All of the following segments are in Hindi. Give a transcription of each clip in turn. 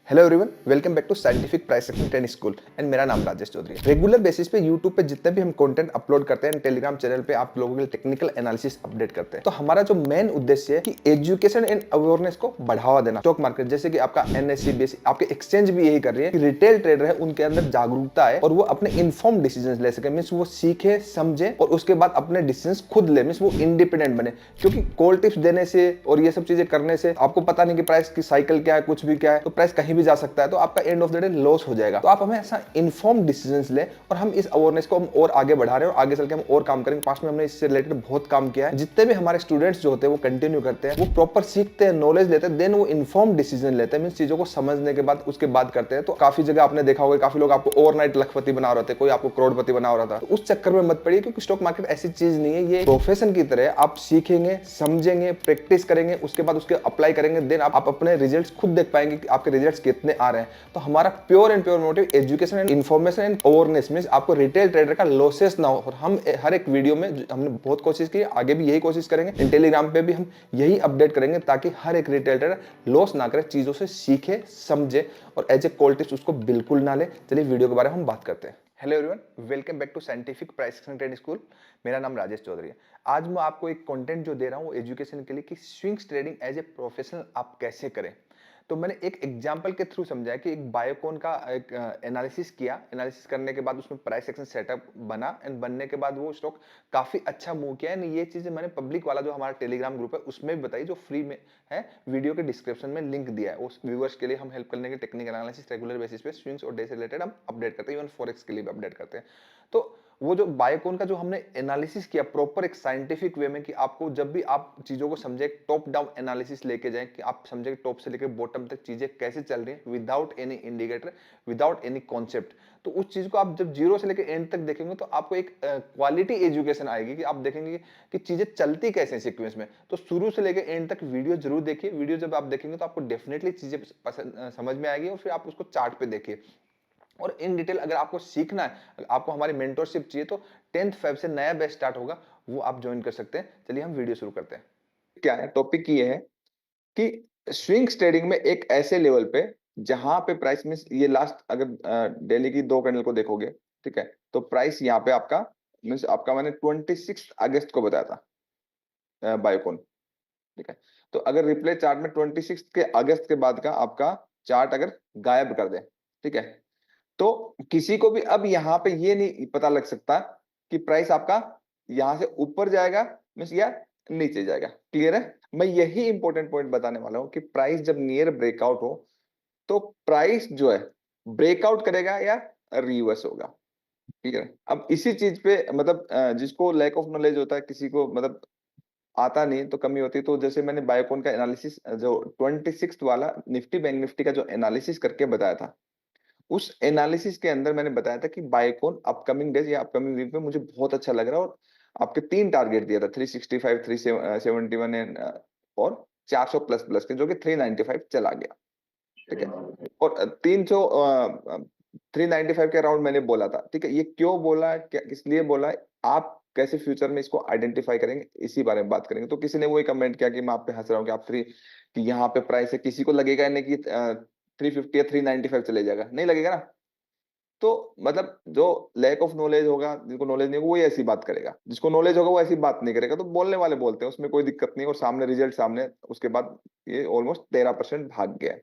Hello everyone, welcome back to scientific price action training school and मेरा नाम राजेश चौधरी है। रेगुलर बेसिस पे यूट्यूब पे जितने भी हम कंटेंट अपलोड करते हैं, टेलीग्राम चैनल पे आप लोगों के लिए टेक्निकल एनालिसिस अपडेट करते हैं। तो हमारा जो मेन उद्देश्य है कि एजुकेशन एंड अवेयरनेस को बढ़ावा देना। स्टॉक मार्केट जैसे कि आपका एनएससी बीएसई, आपके एक्सचेंज भी यही कर रही है कि रिटेल ट्रेडर है उनके अंदर जागरूकता है और वो अपने इन्फॉर्म डिसीजन ले सके। मीन्स वो सीखे, समझे और उसके बाद अपने डिसीजन खुद ले। मीन्स वो इंडिपेंडेंट बने, क्योंकि कॉल टिप्स देने से और ये सब चीजें करने से आपको पता नहीं कि प्राइस की साइकिल क्या है, कुछ भी क्या है, तो प्राइस कहीं भी जा सकता है, तो आपका end of the day loss हो जाएगा। तो आप हमें ऐसा इन्फॉर्म डिसीजंस ले और हम इस अवेयरनेस को हम और आगे बढ़ा रहे हैं और आगे चल के हम और काम करेंगे। पास्ट में हमने इससे रिलेटेड बहुत काम किया है। जितने भी हमारे स्टूडेंट्स जो होते हैं वो कंटिन्यू करते हैं, वो प्रॉपर सीखते हैं, नॉलेज लेते हैं, देन वो इन्फॉर्म डिसीजन लेते हैं। मींस चीजों को समझने के बाद उसके बाद करते हैं। तो काफी जगह आपने देखा होगा, काफी लोग आपको ओवरनाइट लखपति बना रहे थे, कोई आपको करोड़पति बना रहा था। तो उस चक्कर में मत पड़िए, क्योंकि स्टॉक मार्केट ऐसी चीज नहीं है, ये प्रोफेशन की तरह आप सीखेंगे, समझेंगे, प्रैक्टिस करेंगे, उसके बाद उसके अप्लाई करेंगे, देन आप अपने रिजल्ट्स खुद देख पाएंगे कि आपके रिजल्ट्स कितने आ रहे हैं। तो हमारा pure and pure motive education and information and awareness, means आपको रिटेल ट्रेडर का लॉसेस ना हो। और हम हर एक वीडियो में हमने बहुत कोशिश की, आगे भी यही कोशिश करेंगे। टेलीग्राम पे भी हम यही अपडेट करेंगे ताकि हर एक रिटेल ट्रेडर लॉस ना करे, चीजों से सीखे, समझे और एज ए कॉल टिप्स उसको बिल्कुल ना ले। चलिए वीडियो के बारे में हम बात करते हैं। Hello everyone, welcome back to scientific price action trading school. मेरा नाम राजेश चौधरी है। आज मैं आपको एक कंटेंट जो दे रहा हूँ एजुकेशन के लिए कि swings trading as a professional आप कैसे करें। तो मैंने एक एग्जांपल के थ्रू समझाया कि एक बायोकॉन का एक एनालिसिस किया। एनालिसिस करने के बाद उसमें प्राइस एक्शन सेटअप बना एंड बनने के बाद वो स्टॉक काफी अच्छा मूव किया। एंड ये चीजें मैंने पब्लिक वाला जो हमारा टेलीग्राम ग्रुप है उसमें भी बताई, जो फ्री में है। वीडियो के डिस्क्रिप्शन में लिंक दिया है। उस व्यूअर्स के लिए हम हेल्प करने के टेक्निकल एनालिसिस रेगुलर बेसिस पे स्विंग्स और डे से रिलेटेड हम अपडेट करते हैं, इवन फॉरेक्स के लिए भी अपडेट करते हैं। तो वो जो बायोकॉन का जो हमने एनालिसिस किया प्रॉपर एक साइंटिफिक वे में, कि आपको जब भी आप चीजों को समझे, टॉप डाउन एनालिसिस लेके जाएं कि आप समझे टॉप से लेकर बॉटम तक चीजें कैसे चल रही हैं without any indicator, without any concept. तो उस चीज को आप जब जीरो से लेकर एंड तक देखेंगे तो आपको एक क्वालिटी एजुकेशन आएगी कि आप देखेंगे कि चीजें चलती कैसे हैं सीक्वेंस में। तो शुरू से लेकर एंड तक वीडियो जरूर देखिए। वीडियो जब आप देखेंगे तो आपको डेफिनेटली चीजें समझ में आएगी और फिर आप उसको चार्ट पे देखिए। और इन डिटेल अगर आपको सीखना है, आपको हमारी मेंटरशिप चाहिए, तो 10th फेब से नया बैच स्टार्ट होगा, वो आप ज्वाइन कर सकते हैं। चलिए हम वीडियो शुरू करते हैं। क्या है टॉपिक, ये है कि स्विंग्स ट्रेडिंग में एक ऐसे लेवल पे जहां पे प्राइस में ये लास्ट अगर डेली की दो कैंडल को देखोगे, ठीक है, तो प्राइस यहाँ पे आपका मीन्स आपका मैंने 26 अगस्त को बताया था बायोकॉन, ठीक है। तो अगर रिप्ले चार्ट में 26 के अगस्त के बाद का आपका चार्ट अगर गायब कर दे, ठीक है, तो किसी को भी अब यहां पे ये नहीं पता लग सकता कि प्राइस आपका यहां से ऊपर जाएगा मींस या नीचे जाएगा। क्लियर है? मैं यही इंपॉर्टेंट पॉइंट बताने वाला हूं कि प्राइस जब नियर ब्रेकआउट हो तो प्राइस जो है ब्रेकआउट करेगा या रिवर्स होगा। ठीक है? अब इसी चीज पे मतलब जिसको लैक ऑफ नॉलेज होता है, किसी को मतलब आता नहीं तो कमी होती है। तो जैसे मैंने बायोकॉन का एनालिसिस जो 26 वाला निफ्टी बैंक निफ्टी का जो एनालिसिस करके बताया था, उस एनालिसिस के अंदर मैंने बताया था कि बायोकॉन अपकमिंग डेज या अपकमिंग वीक में मुझे बहुत अच्छा लग रहा है। और आपके तीन टारगेट दिया था, 365, 371 एंड और 400 प्लस प्लस के, जो कि 395 चला गया। ठीक है, और 300 395 के अराउंड मैंने बोला था। ठीक है, ये क्यों बोला, क्या किस लिए बोला, आप कैसे फ्यूचर में इसको आइडेंटिफाई करेंगे, इसी बारे में बात करेंगे। तो किसी ने वही कमेंट किया कि मैं आप पे हंस रहा हूँ कि आप थ्री, कि यहाँ पे प्राइस है, किसी को लगेगा नहीं कि 350 या 395 चले जाएगा, नहीं लगेगा ना। तो मतलब जो लैक ऑफ नॉलेज होगा, जिसको नॉलेज नहीं होगा वो ऐसी बात करेगा, जिसको नॉलेज होगा वो ऐसी बात नहीं करेगा। तो बोलने वाले बोलते हैं, उसमें कोई दिक्कत नहीं। और सामने रिजल्ट सामने, उसके बाद ये ऑलमोस्ट 13% भाग गया है।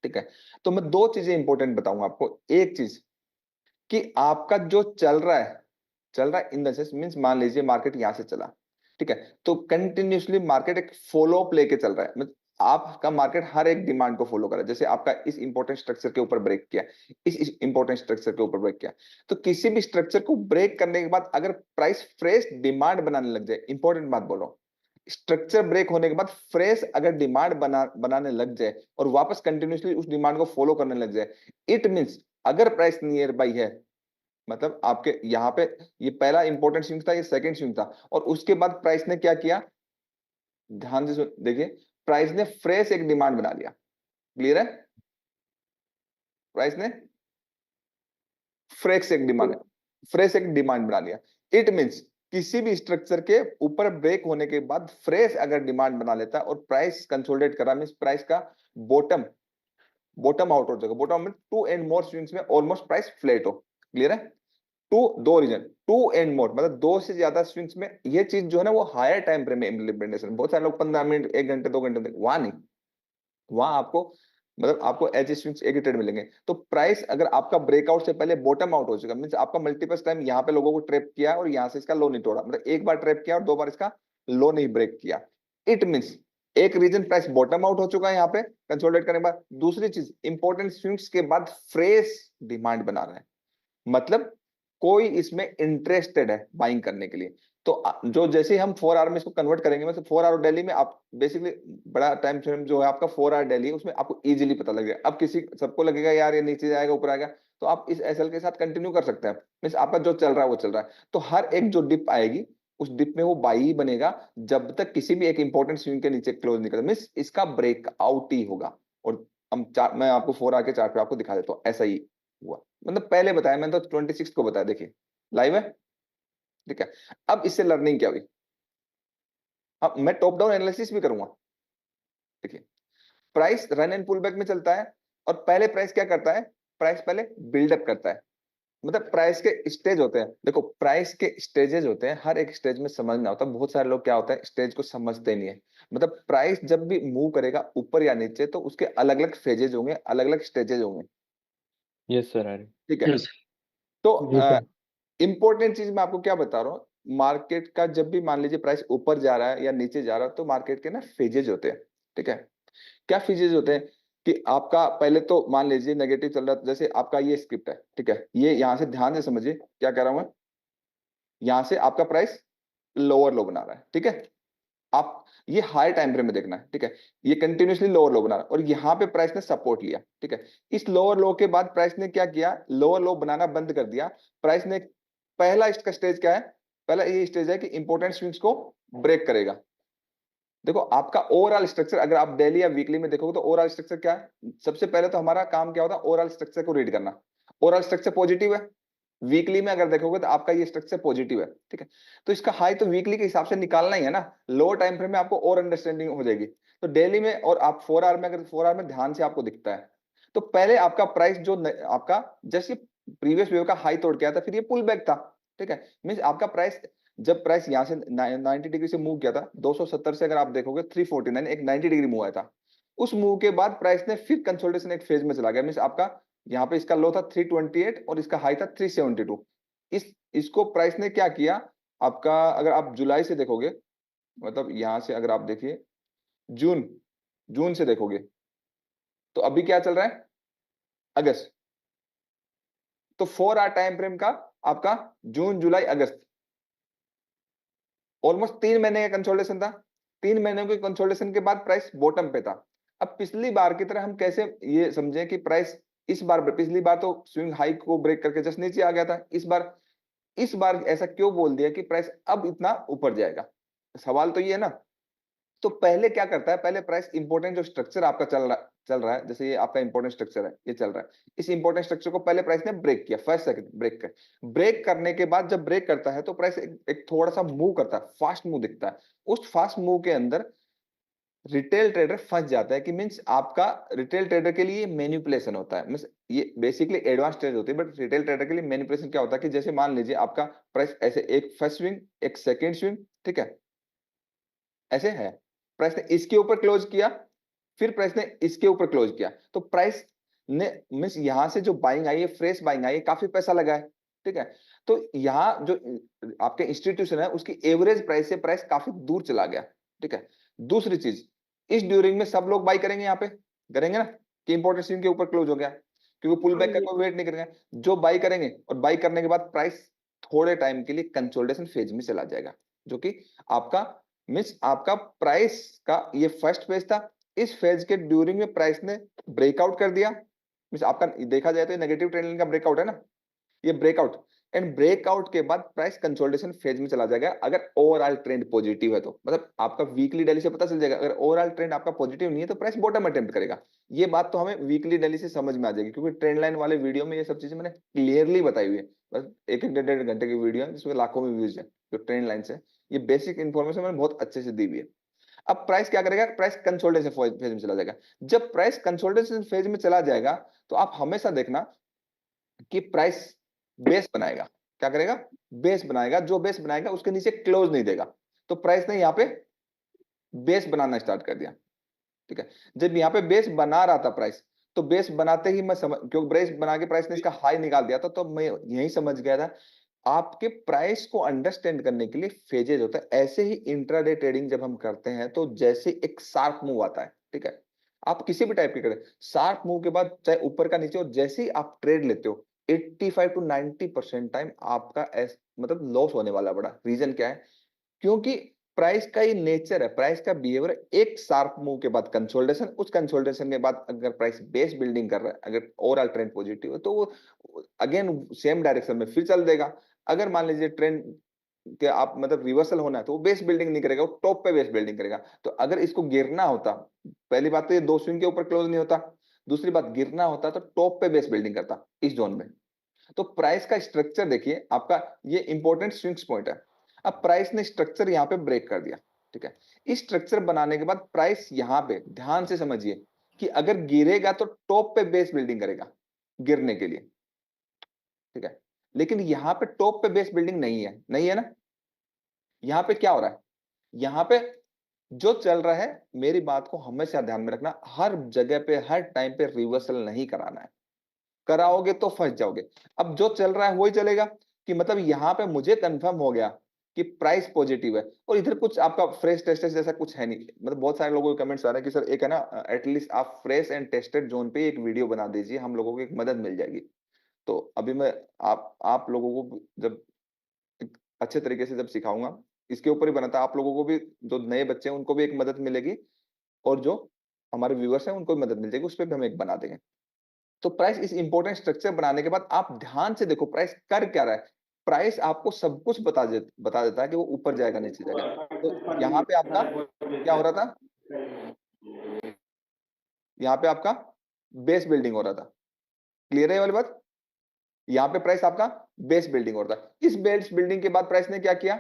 ठीक है, तो मैं दो चीजें इंपॉर्टेंट बताऊंगा आपको। एक चीज कि आपका जो चल रहा है इन द सेंस मीन्स, मान लीजिए मार्केट यहां से चला, ठीक है, तो कंटिन्यूसली मार्केट एक फॉलो अप लेके चल रहा है। मतलब आपका मार्केट हर एक डिमांड को फॉलो कर रहा है। जैसे आपका इस इंपॉर्टेंट स्ट्रक्चर के ऊपर ब्रेक किया, इस इंपॉर्टेंट स्ट्रक्चर के ऊपर ब्रेक किया, तो किसी भी स्ट्रक्चर को ब्रेक करने के बाद अगर प्राइस फ्रेश डिमांड बनाने लग जाए, इंपॉर्टेंट बात बोल रहा हूं, स्ट्रक्चर ब्रेक होने के बाद फ्रेश अगर डिमांड बनाने लग जाए और वापस कंटिन्यूसली उस डिमांड को फॉलो करने लग जाए, इट मींस अगर प्राइस नियर बाई है, मतलब आपके यहाँ पे ये पहला इंपॉर्टेंट स्विंग था, ये सेकंड स्विंग था, और उसके बाद प्राइस ने क्या किया, ध्यान से देखिए, प्राइस ने फ्रेश एक डिमांड बना लिया। क्लियर है? प्राइस ने फ्रेश एक डिमांड बना लिया। इट मींस किसी भी स्ट्रक्चर के ऊपर ब्रेक होने के बाद फ्रेश अगर डिमांड बना लेता है और प्राइस कंसोलिडेट कर रहा, मींस प्राइस का बॉटम बॉटम आउट हो जाएगा। बॉटम में 2 एंड मोर स्विंग्स में ऑलमोस्ट प्राइस फ्लैट हो। क्लियर है? दो रीजन, 2 एंड मोर मतलब 2 से ज्यादा स्विंग्स में ये चीज जो है ना वो हायर टाइम फ्रेम में इम्प्लीमेंटेशन। बहुत सारे लोग 15 मिनट, 1 घंटे, 2 घंटे, वहां नहीं। वहां आपको मतलब आपको एज स्विंग्स एक ही ट्रेड मिलेंगे। तो प्राइस अगर आपका ब्रेकआउट से पहले बॉटम आउट हो चुका, मींस आपका मल्टीपल टाइम यहाँ पे लोगों को ट्रैप किया और यहाँ से इसका लो नहीं तोड़ा, मतलब एक बार ट्रैप किया और 2 बार इसका लो नहीं ब्रेक किया, इट मींस एक रीजन प्राइस बॉटम आउट हो चुका है यहाँ पे कंसोलिडेट करने के बाद। दूसरी चीज इंपॉर्टेंट स्विंग्स के बाद फ्रेश डिमांड बना रहा है, मतलब कोई इसमें इंटरेस्टेड है बाइंग करने के लिए। तो जो जैसे हम 4 आवर में इसको कन्वर्ट करेंगे, मतलब 4 आवर डेली में आप बेसिकली बड़ा टाइम फ्रेम जो है आपका 4 आवर डेली, उसमें आपको इजीली पता लगेगा। अब किसी सबको लगेगा यार ये नीचे जाएगा ऊपर आएगा, तो आप इस एसएल के साथ कंटिन्यू कर सकते हैं, मीन्स आपका जो चल रहा है वो चल रहा है। तो हर एक जो डिप आएगी उस डिप में वो बाई ही बनेगा जब तक किसी भी एक इंपॉर्टेंट स्विंग के नीचे क्लोज नहीं करता, मीन्स इसका ब्रेकआउट ही होगा। और हम चार्ट, मैं आपको 4 आवर के चार्ट पे आपको दिखा देता हूँ, ऐसा ही हुआ। मतलब पहले बताया मैंने तो 26 को बताया, देखिए लाइव है। ठीक है, अब इससे लर्निंग क्या हुई, अब मैं टॉप डाउन एनालिसिस भी करूंगा। देखिए price run and pull back में चलता है और पहले प्राइस क्या करता है, प्राइस पहले बिल्डअप करता है। मतलब प्राइस के स्टेज होते हैं, देखो प्राइस के स्टेजेस होते हैं, हर एक स्टेज में समझना होता है। बहुत सारे लोग क्या होता है स्टेज को समझते नहीं है। मतलब प्राइस जब भी मूव करेगा ऊपर या नीचे तो उसके अलग अलग फेजेज होंगे, अलग अलग स्टेजेस होंगे। यस सर आर्य। ठीक है, यस तो जी सर। इंपॉर्टेंट चीज मैं आपको क्या बता रहा हूँ, मार्केट का जब भी मान लीजिए प्राइस ऊपर जा रहा है या नीचे जा रहा है तो मार्केट के ना फेजेज होते हैं। ठीक है, क्या फेजेज होते हैं कि आपका पहले तो मान लीजिए नेगेटिव चल रहा है, जैसे आपका ये स्क्रिप्ट है। ठीक है, ये यहां से ध्यान से समझिए क्या कह रहा हूं मैं। यहां से आपका प्राइस लोअर लो बना रहा है। ठीक है, आप ये हाई टाइम फ्रेम में देखना है। ठीक है, ये कंटिन्यूअसली लोअर लो बना रहा है और यहाँ पे प्राइस ने सपोर्ट लिया। ठीक है, इस लोअर लो के बाद प्राइस ने क्या किया, लोअर लो बनाना बंद कर दिया। प्राइस ने पहला इसका स्टेज क्या है, पहला ये स्टेज है कि इंपॉर्टेंट स्विंग्स को ब्रेक करेगा। देखो आपका ओवरऑल स्ट्रक्चर अगर आप डेली या वीकली में देखोगे तो ओवरऑल स्ट्रक्चर क्या है, सबसे पहले तो हमारा काम क्या होता है ओवरऑल स्ट्रक्चर को रीड करना। ओवरऑल स्ट्रक्चर पॉजिटिव है, वीकली में अगर देखोगे तो आपका ये स्ट्रक्चर पॉजिटिव है। ठीक है, तो इसका हाई तो वीकली के हिसाब से निकालना ही है ना, लोअर टाइम फ्रेम में आपको और अंडरस्टैंडिंग हो जाएगी। तो डेली में और आप 4 आवर में, अगर 4 आवर में ध्यान से आपको दिखता है तो पहले आपका प्राइस जो आपका जैसे प्रीवियस वेव का हाई तोड़ के आया था फिर ये पुल बैक था। ठीक है, मीन आपका प्राइस जब प्राइस यहां से 90 डिग्री से मूव किया था 270 से, अगर आप देखोगे 349 एक 90 डिग्री मूव आया था। उस मूव के बाद प्राइस ने फिर कंसोलिडेशन एक फेज में चला गया, मीन आपका यहाँ पे इसका लो था 328 और इसका हाई था 372। इसको प्राइस ने क्या किया आपका, अगर आप जुलाई से देखोगे, मतलब यहां से अगर आप देखिए जून, जून से देखोगे तो अभी क्या चल रहा है अगस्त। तो 4 आवर टाइम फ्रेम का आपका जून जुलाई अगस्त ऑलमोस्ट 3 महीने का कंसोलिडेशन था। 3 महीने के कंसोलिडेशन के बाद प्राइस बॉटम पे था। अब पिछली बार की तरह हम कैसे ये समझें कि प्राइस इस बार, पिछली बार तो स्विंग हाई को ब्रेक करके जस्ट नीचे आ गया था, इस बार ऐसा क्यों बोल दिया कि प्राइस अब इतना ऊपर जाएगा, सवाल तो ये है ना। तो पहले क्या करता है, पहले प्राइस इंपॉर्टेंट जो स्ट्रक्चर आपका चल रहा है, जैसे ये आपका इंपॉर्टेंट स्ट्रक्चर है ये चल रहा है, इस इंपॉर्टेंट स्ट्रक्चर को पहले प्राइस ने ब्रेक किया, फर्स्ट सेकंड ब्रेक करने के बाद जब ब्रेक करता है तो प्राइस एक थोड़ा सा मूव करता है, फास्ट मूव दिखता है। उस फास्ट मूव के अंदर रिटेल ट्रेडर फंस जाता है कि मींस आपका रिटेल ट्रेडर के लिए मैनिपुलेशन होता है, मींस ये बेसिकली एडवांस ट्रेड होती है, बट रिटेल ट्रेडर के लिए मैनिपुलेशन क्या होता है कि जैसे मान लीजिए आपका प्राइस ऐसे एक फर्स्ट स्विंग एक सेकंड स्विंग, ठीक है ऐसे है, प्राइस ने इसके ऊपर क्लोज किया, फिर प्राइस ने इसके ऊपर क्लोज किया, तो प्राइस ने मींस यहां से जो बाइंग आई है फ्रेश बाइंग आई है, काफी पैसा लगा है। ठीक है, तो यहाँ जो आपके इंस्टीट्यूशन है उसकी एवरेज प्राइस से प्राइस काफी दूर चला गया। ठीक है, दूसरी चीज इस ड्यूरिंग में सब लोग बाई करेंगे, यहाँ पे करेंगे ना कि इंपॉर्टेंट स्विंग के ऊपर क्लोज हो गया, क्योंकि पुल हाँ बैक का जी। कोई वेट नहीं करेंगे, जो बाई करेंगे और बाई करने के बाद प्राइस थोड़े टाइम के लिए कंसोलिडेशन फेज में चला जाएगा, जो कि आपका मीन्स आपका प्राइस का ये फर्स्ट फेज था। इस फेज के ड्यूरिंग में प्राइस ने ब्रेकआउट कर दिया, मीन्स आपका देखा जाए तो नेगेटिव ट्रेंड लाइन का ब्रेकआउट है ना, ये ब्रेकआउट एंड ब्रेकआउट के बाद प्राइस कंसोलिडेशन फेज में चला जाएगा। अगर ओवरऑल ट्रेंड पॉजिटिव है तो मतलब आपका वीकली डेली से पता चल जाएगा, अगर ओवरऑल ट्रेंड आपका पॉजिटिव नहीं है तो प्राइस बॉटम अटेम्प्ट करेगा। ये बात तो हमें वीकली डेली से समझ में आ जाएगी, क्योंकि ट्रेंड लाइन वाले वीडियो में ये सब चीजें मैंने क्लियरली बताई हुई है। बस एक एक डेढ़ डेढ़ घंटे की वीडियो है जिसमें लाखों में व्यूज है, जो ट्रेंड लाइन से ये बेसिक इन्फॉर्मेशन मैंने बहुत अच्छे से दी हुई है। अब प्राइस क्या करेगा, प्राइस कंसोलिडेशन फेज में चला जाएगा। जब प्राइस कंसोलिडेशन फेज में चला जाएगा तो आप हमेशा देखना कि प्राइस बेस बनाएगा। क्या करेगा, बेस बनाएगा। जो बेस बनाएगा उसके नीचे क्लोज नहीं देगा। तो प्राइस ने यहाँ पे बेस बनाना स्टार्ट कर दिया। ठीक है, जब यहाँ पे बेस बना रहा था प्राइस, तो बेस बनाते ही मैं समझ, क्योंकि बेस बना के प्राइस ने इसका हाई निकाल दिया था, तो मैं यही समझ गया था आपके प्राइस को अंडरस्टैंड करने के लिए फेजेस होता है। ऐसे ही इंट्राडे ट्रेडिंग जब हम करते हैं तो जैसे एक शार्प मूव आता है, ठीक है, आप किसी भी टाइप के करें, शार्प मूव के बाद चाहे ऊपर का नीचे, और जैसे ही आप ट्रेड लेते हो 85 टू 90% टाइम आपका मतलब लॉस होने वाला बड़ा रीजन क्या है, क्योंकि प्राइस का ये नेचर है, प्राइस का बिहेवियर। एक शार्प मूव के बाद कंसोलिडेशन, उस कंसोलिडेशन के बाद अगर प्राइस बेस बिल्डिंग कर रहा है, अगर ओवरऑल ट्रेंड पॉजिटिव है, तो वो अगेन सेम डायरेक्शन में फिर चल देगा। अगर मान लीजिए ट्रेंड के आप मतलब रिवर्सल होना है, तो वो बेस बिल्डिंग नहीं करेगा, वो टॉप पे बेस बिल्डिंग करेगा। तो अगर इसको गिरना होता, पहली बात तो ये दो स्विंग के ऊपर क्लोज नहीं होता, दूसरी बात गिरना होता तो टॉप पे बेस बिल्डिंग करता इस जोन में। तो प्राइस का स्ट्रक्चर देखिए आपका, ये इंपॉर्टेंट स्विंग्स पॉइंट है। अब प्राइस ने स्ट्रक्चर यहां पे ब्रेक कर दिया, ठीक है। इस स्ट्रक्चर बनाने के बाद प्राइस यहां पे ध्यान से समझिए कि अगर गिरेगा तो टॉप पे बेस बिल्डिंग करेगा गिरने के लिए, ठीक है। लेकिन यहां पे टॉप पे बेस बिल्डिंग नहीं है, नहीं है ना। यहां पे क्या हो रहा है, यहां पे जो चल रहा है, मेरी बात को हमेशा ध्यान में रखना, हर जगह पे हर टाइम पे रिवर्सल नहीं कराना है। कराओगे तो फंस जाओगे। अब जो चल रहा है वही चलेगा, कि मतलब यहां पे मुझे कंफर्म हो गया कि प्राइस पॉजिटिव है, और इधर कुछ आपका फ्रेश टेस्टेड जैसा कुछ है नहीं। मतलब बहुत सारे लोगों के कमेंट्स आ रहे हैं कि सर एक है ना, एटलीस्ट आप फ्रेश एंड टेस्टेड जोन पे एक वीडियो बना दीजिए, हम लोगों को एक मदद मिल जाएगी। तो अभी मैं आप लोगों को जब एक अच्छे तरीके से जब सिखाऊंगा, इसके ऊपर ही बनाता, आप लोगों को भी, जो नए बच्चे हैं उनको भी एक मदद मिलेगी, और जो हमारे व्यूअर्स हैं उनको भी मदद मिल जाएगी, उस पर भी हम एक बना देंगे। तो प्राइस इस इंपॉर्टेंट स्ट्रक्चर बनाने के बाद आप ध्यान से देखो प्राइस कर क्या रहा है। प्राइस आपको सब कुछ बता देता है कि वो ऊपर जाएगा नीचे जाएगा। तो यहाँ पे आपका क्या हो रहा था, यहाँ पे आपका बेस बिल्डिंग हो रहा था। क्लियर है ये वाली बात। यहाँ पे प्राइस आपका बेस बिल्डिंग हो रहा था। इस बेस बिल्डिंग के बाद प्राइस ने क्या किया,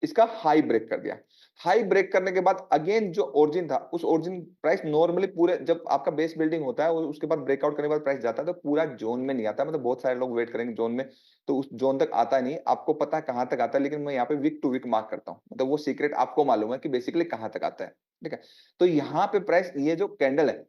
इसका हाई ब्रेक कर दिया। हाई ब्रेक करने के बाद अगेन जो ओरिजिन था, उस ओरिजिन प्राइस नॉर्मली पूरे, जब आपका बेस बिल्डिंग होता है उसके बाद ब्रेकआउट करने के बाद प्राइस जाता है तो पूरा जोन में नहीं आता। मतलब बहुत सारे लोग वेट करेंगे जोन में, तो उस जोन तक आता नहीं। आपको पता है कहां तक आता है, लेकिन मैं यहाँ पे वीक टू वीक मार्क करता हूँ। मतलब वो सीक्रेट आपको मालूम है कि बेसिकली कहां तक आता है, ठीक है। तो यहाँ पे प्राइस, ये जो कैंडल है,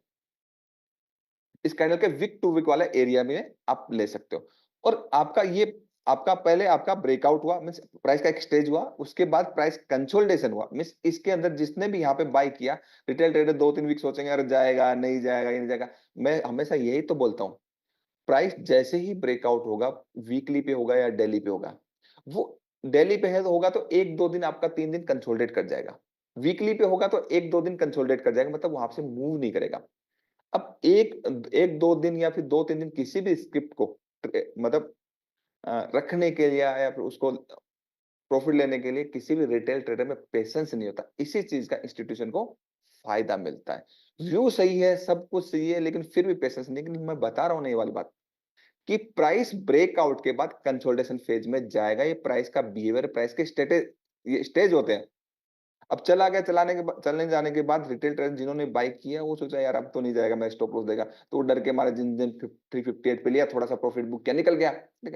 इस कैंडल के विक टू विक वाले एरिया में आप ले सकते हो। और आपका ये, आपका पहले आपका ब्रेकआउट हुआ, मींस प्राइस का एक स्टेज हुआ, उसके बाद प्राइस कंसोलिडेशन हुआ, मींस इसके अंदर जिसने भी यहाँ पे बाय किया, रिटेल ट्रेडर 2-3 वीक सोचेंगे अरे जाएगा नहीं जाएगा, ये नहीं जाएगा। मैं हमेशा यही तो बोलता हूँ, प्राइस जैसे ही ब्रेकआउट होगा, वीकली पे होगा या डेली पे होगा, वो डेली पे है तो होगा तो 1-2 दिन आपका, 3 दिन कंसोलिडेट कर जाएगा। वीकली पे होगा तो 1-2 दिन कंसोलिडेट कर जाएगा, मतलब वहां से मूव नहीं करेगा। अब एक एक दो दिन या फिर 2-3 दिन किसी भी स्क्रिप्ट को मतलब रखने के लिए या फिर उसको प्रॉफिट लेने के लिए किसी भी रिटेल ट्रेडर में पेशेंस नहीं होता। इसी चीज का इंस्टीट्यूशन को फायदा मिलता है। व्यू सही है, सब कुछ सही है, लेकिन फिर भी पेशेंस नहीं। लेकिन मैं बता रहा हूं ना ये वाली बात, कि प्राइस ब्रेकआउट के बाद कंसोलिडेशन फेज में जाएगा। ये प्राइस का बिहेवियर, प्राइस के स्टेटेज, ये स्टेज होते हैं। अब चला गया, चलाने के बाद, चलने जाने के बाद रिटेल ट्रेडर जिन्होंने बाय किया वो सोचा यार अब तो नहीं जाएगा, मैं स्टॉप लॉस देगा, तो वो डर के मारे जिन जिन 358 पे लिया, थोड़ा सा प्रॉफिट बुक किया, निकल गया, ठीक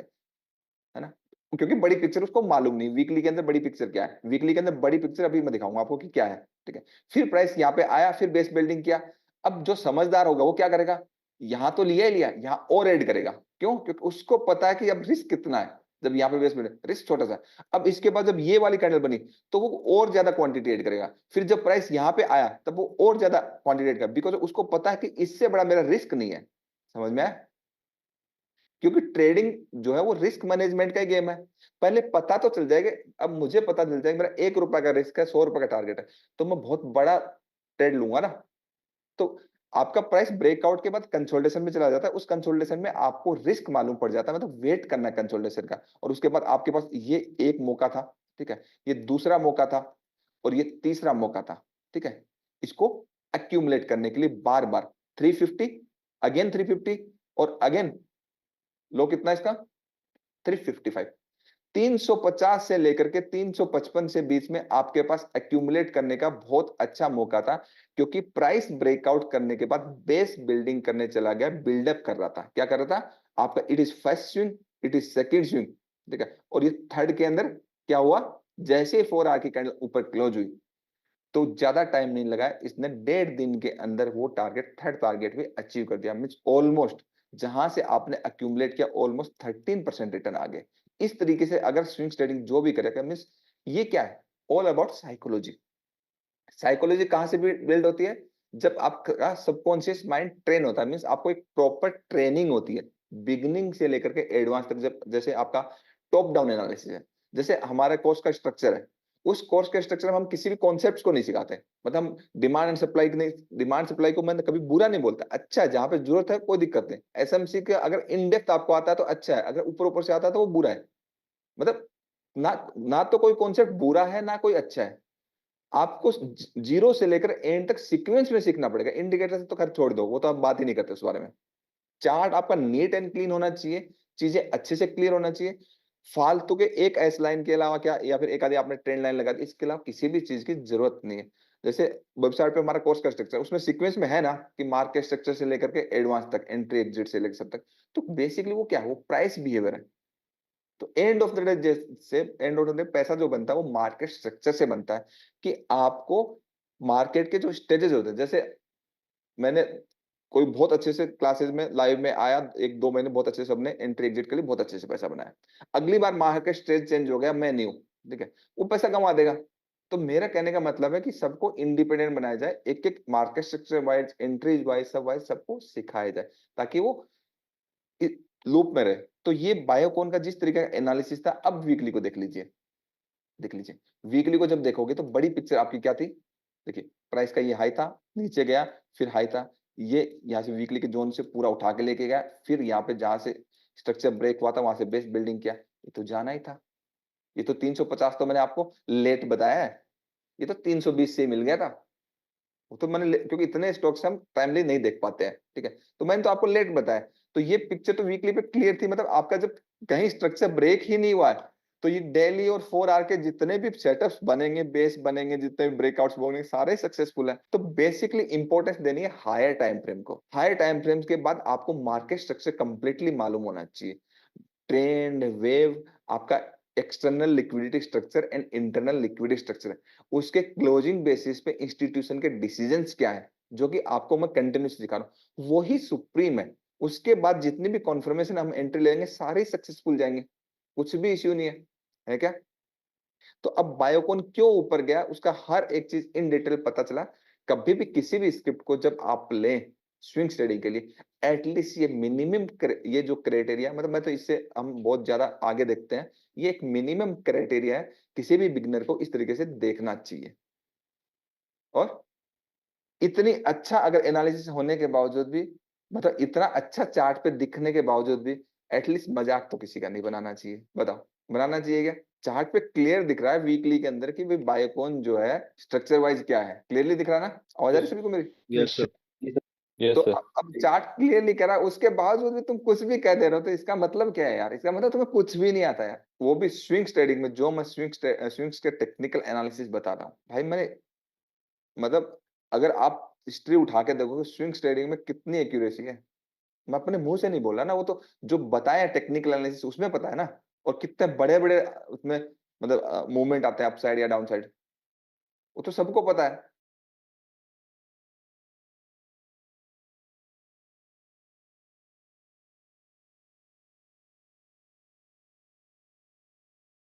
है ना। क्योंकि बड़ी पिक्चर उसको मालूम नहीं, वीकली के अंदर बड़ी पिक्चर क्या है, वीकली के अंदर बड़ी पिक्चर अभी मैं दिखाऊंगा आपको कि क्या है, ठीक है। फिर प्राइस यहाँ पे आया, फिर बेस बिल्डिंग किया। अब जो समझदार होगा वो क्या करेगा, यहाँ तो लिया ही लिया, यहाँ और ऐड करेगा। क्यों, क्योंकि उसको पता है कि अब रिस्क कितना है। जब यहाँ पे बेस बिल्डिंग, रिस्क छोटा सा है। अब इसके बाद जब ये वाली कैंडल बनी, तो वो और ज्यादा क्वांटिटी ऐड करेगा। फिर जब प्राइस यहाँ पे आया तब वो और ज्यादा क्वांटिटी ऐड करेगा, बिकॉज उसको पता है कि इससे बड़ा मेरा रिस्क नहीं है। समझ में आया। क्योंकि ट्रेडिंग जो है वो रिस्क मैनेजमेंट का ही गेम है। पहले पता तो चल जाएगा, अब मुझे पता चल जाएगा मेरा 1 रुपए का रिस्क है, 100 रुपए का टारगेट है, तो मैं बहुत बड़ा ट्रेड लूंगा ना। तो आपका प्राइस ब्रेकआउट के बाद कंसोलिडेशन में चला जाता है। उस कंसोलिडेशन में आपको रिस्क मालूम पड़ जाता है, मतलब वेट करना है कंसोलिडेशन का। और उसके बाद आपके पास ये एक मौका था, ठीक है, ये दूसरा मौका था, और ये तीसरा मौका था, ठीक है। इसको एक्यूमुलेट करने के लिए बार बार 350, अगेन 350, और अगेन लो कितना इसका 355। 350 से लेकर के 355 से बीच में आपके पास एक्यूमुलेट करने का बहुत अच्छा मौका था, क्योंकि प्राइस ब्रेकआउट करने के बाद बेस बिल्डिंग करने चला गया, बिल्डअप कर रहा था। क्या कर रहा था? आपका it is first swing, it is second swing, ठीक है, और ये थर्ड के अंदर क्या हुआ? जैसे 4 आवर की कैंडल ऊपर क्लोज हुई, तो ज्यादा टाइम नहीं लगा, इसने 1.5 दिन के अंदर वो टारगेट, थर्ड टारगेट भी अचीव कर दिया। मींस ऑलमोस्ट जहां से आपने अक्यूमुलेट किया, ऑलमोस्ट 13% रिटर्न आ गए। इस तरीके से अगर स्विंग ट्रेडिंग जो भी करेगा, मींस ये क्या है? All about psychology. साइकोलॉजी कहां से बिल्ड होती है? जब आपका सबकॉन्शियस माइंड ट्रेन होता है, मींस आपको एक प्रॉपर ट्रेनिंग होती है बिगिनिंग से लेकर के एडवांस तक। जब जैसे आपका टॉप डाउन एनालिसिस है, जैसे हमारे कोर्स का स्ट्रक्चर है, उस कोर्स के स्ट्रक्चर में हम किसी भी कॉन्सेप्ट्स को नहीं सिखाते। मतलब हम डिमांड एंड सप्लाई नहीं, डिमांड सप्लाई को मैं कभी बुरा नहीं बोलता, अच्छा है, जहां पे जरूरत है कोई दिक्कत नहीं। एसएमसी के अगर इन डेप्थ आपको आता है तो अच्छा है, अगर ऊपर ऊपर से आता है तो वो बुरा है। मतलब ना ना तो कोई कॉन्सेप्ट बुरा है ना कोई अच्छा है, आपको जीरो से लेकर एंड तक सीक्वेंस में सीखना पड़ेगा। इंडिकेटर से तो खैर छोड़ दो, वो तो आप बात ही नहीं करते उस बारे में। चार्ट आपका नीट एंड क्लीन होना चाहिए, चीजें अच्छे से क्लियर होना चाहिए। फालतू के एक एस लाइन के अलावा क्या, या फिर एक आधी आपने ट्रेंड लाइन लगा दी, इसके अलावा किसी भी चीज की जरूरत नहीं है। जैसे वेबसाइट पे हमारा कोर्स का स्ट्रक्चर, उसमें सीक्वेंस में है ना कि मार्केट स्ट्रक्चर से लेकर के एडवांस तक, एंट्री एग्जिट से लेकर सब तक। तो बेसिकली वो क्या है? वो प्राइस बिहेवियर है। तो एंड ऑफ द डे, जैसे एंड ऑफ द डे पैसा जो बनता है वो मार्केट स्ट्रक्चर से बनता है, कि आपको मार्केट के जो स्टेजेस होते हैं, जैसे मैंने कोई बहुत अच्छे से क्लासेस में लाइव में आया, 1-2 महीने बहुत अच्छे से सबने एंट्री एग्जिट के लिए बहुत अच्छे से पैसा बनाया। अगली बार मार्केट स्टेज चेंज हो गया, मैं नहीं हूं, ठीक है, वो पैसा कमा देगा। तो मेरा कहने का मतलब है कि सबको इंडिपेंडेंट बनाया जाए, एक एक market structure wise, entries wise, सब वाइज सबको सिखाया जाए, ताकि वो लूप में रहे। तो ये बायोकॉन का जिस तरीके का एनालिसिस था, अब वीकली को देख लीजिए, देख लीजिए। वीकली को जब देखोगे तो बड़ी पिक्चर आपकी क्या थी? देखिए, प्राइस का ये हाई था, नीचे गया, फिर हाई था, ये यहाँ से वीकली के जोन से पूरा उठा के लेके गया, फिर यहाँ पे जहां से स्ट्रक्चर ब्रेक हुआ था वहां से बेस बिल्डिंग किया। ये तो जाना ही था। ये तो 350 तो मैंने आपको लेट बताया है, ये तो 320 से ही मिल गया था। वो तो क्योंकि इतने स्टॉक्स हम टाइमली नहीं देख पाते हैं, ठीक है, तो मैंने तो आपको लेट बताया। तो ये पिक्चर तो वीकली पे क्लियर थी। मतलब आपका जब कहीं स्ट्रक्चर ब्रेक ही नहीं हुआ है, तो ये डेली और 4 आवर के जितने भी सेटअप्स बनेंगे, बेस बनेंगे, जितने भी ब्रेकआउट्स बनेंगे, सारे सक्सेसफुल है। तो बेसिकली इंपॉर्टेंस देनी है हायर टाइम फ्रेम को। हायर टाइम फ्रेम्स के बाद आपको मार्केट स्ट्रक्चर कंप्लीटली मालूम होना चाहिए। ट्रेंड, वेव, आपका external liquidity structure and internal liquidity structure है। उसके क्लोजिंग बेसिस पे इंस्टीट्यूशन के डिसीजंस क्या है, जो कि आपको मैं कंटिन्यूस दिखा रहा हूँ, वही सुप्रीम है। उसके बाद जितनी भी कॉन्फर्मेशन हम एंट्री लेंगे, सारे सक्सेसफुल जाएंगे, कुछ भी इश्यू नहीं है क्या? तो अब बायोकॉन क्यों ऊपर गया, उसका हर एक चीज इन डिटेल पता चला। कभी भी किसी भी स्क्रिप्ट को जब आप लें स्विंग ट्रेडिंग के लिए, एटलीस्ट ये मिनिमम, ये जो क्राइटेरिया, मतलब मैं तो इससे हम बहुत ज्यादा आगे देखते हैं, ये एक मिनिमम क्राइटेरिया है, किसी भी बिगनर को इस तरीके से देखना चाहिए। और इतनी अच्छा अगर एनालिसिस होने के बावजूद भी, मतलब इतना अच्छा चार्ट पे दिखने के बावजूद भी, एटलीस्ट मजाक तो किसी का नहीं बनाना चाहिए। बताओ, बनाना चाहिए क्या? चार्ट पे क्लियर दिख रहा है वीकली के अंदर कि भाई बायोकॉन जो है स्ट्रक्चर वाइज क्या है, क्लियरली दिख रहा है ना? आवाज आ रही है सभी को मेरी? Yes sir. यस तो सर। अब चार्ट क्लियरली कह रहा है, उसके बावजूद भी तुम कुछ भी कह दे रहे हो, तो इसका मतलब क्या है यार? इसका मतलब तुम्हें कुछ भी नहीं आता यार, वो भी स्विंग्स ट्रेडिंग में। जो मैं स्विंग्स के टेक्निकल एनालिसिस बता रहा हूँ भाई, मैंने, मतलब अगर आप हिस्ट्री उठा के देखोगे स्विंग्स ट्रेडिंग में कितनी एक्यूरेसी है, मैं अपने मुंह से नहीं बोल रहा ना, वो तो जो बताया टेक्निकल एनालिसिस उसमें पता है ना। और कितने बड़े बड़े उसमें, मतलब मूवमेंट आते हैं अपसाइड या डाउन साइड, वो तो सबको पता है।